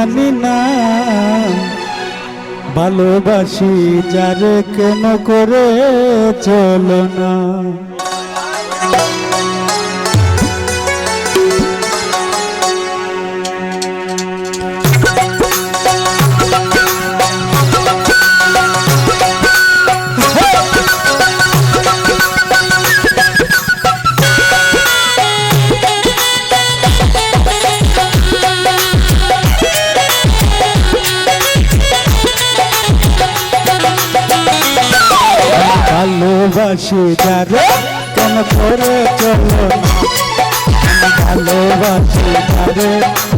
জানি না, ভালোবাসি যারে কেন করে চলো না। ভালোবাসি যারে কেন করে চলো না, ভালোবাসি যারে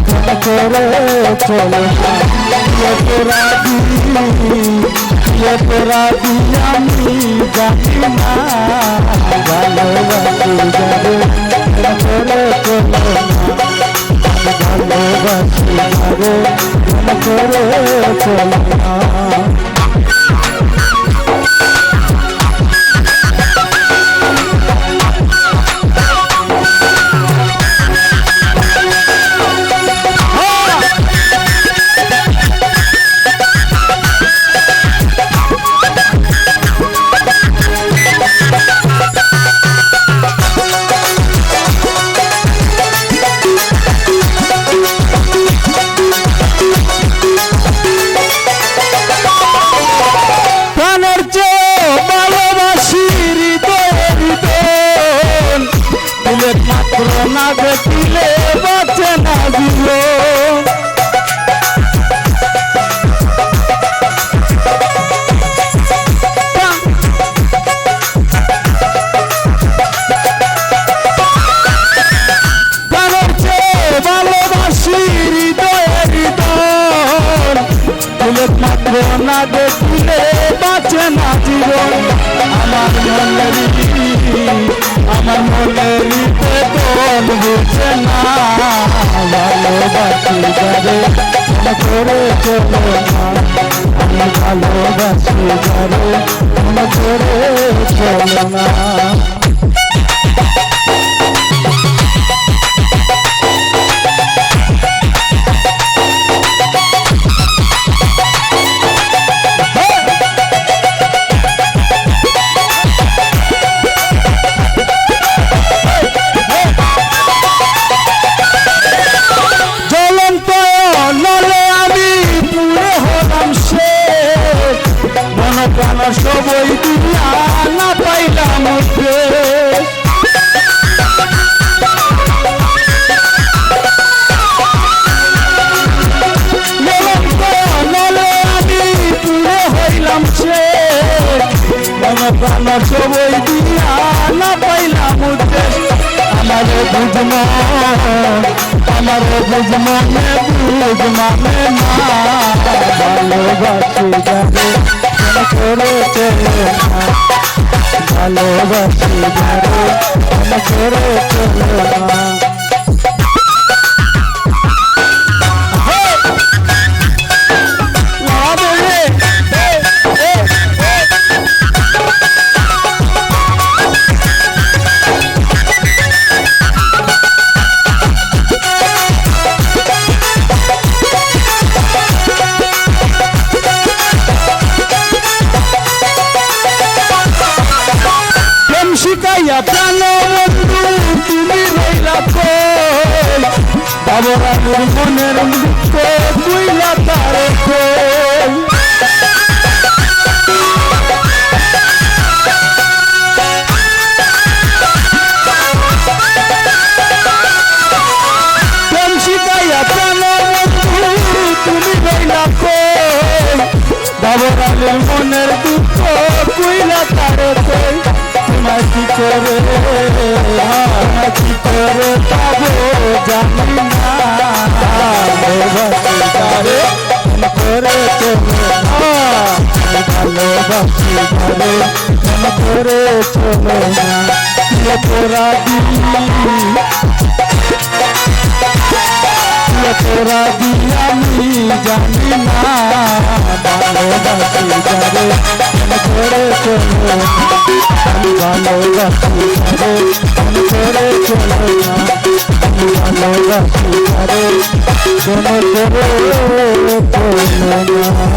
কেন করে চলো না। তোরা দিয়ে আমি জানি না, ভালোবাসি যারে কেন করে চলো না, ভালোবাসি যারে কেন করে চলো না। না দেখিলে বাঁচে না জীবন, প্রাণের চেয়ে ভালোবাসি হৃদয়ের হৃদয়, ফুলের মাত্র না দেখিলে বাঁচে না জীবন। আমার মনের বেদন বুঝে না, ভালোবাসি যারে মনে করে চলো না, আমি ভালোবাসি যারে মনে করে চলো না। সবই দিয়া না পাইলাম আমি পুরে হইলাম সে, মন প্রাণ সবই দিয়া না পাইলাম আমারে বুঝমনে বুঝ মানে না, ভালোবাসি যারে করে চলো না, ভালোবাসি যারে মনে করে চলো না। শিখাইয়া প্রাণ বন্ধু তুমি রইলা কই, বাবরানুর মনের দুঃখ বুইলা তারে কই। প্রেম শিখাইয়া প্রাণ বন্ধু তুমি রইলা কই, বাবরানুর মনের দুঃখ বুইলা তারে কই। কি করে পাবো জানি না, ভালোবাসি যারে মনে করে চলো না, ভালোবাসি যারে মনে করে চলো না। তোরা দিয়ে আমি জানি না, ভালোবাসি যারে মনে করে চলো না, ভালোবাসি যারে মনে করে চলো না। ভালোবাসি যারে, প্রেম করে চলো না।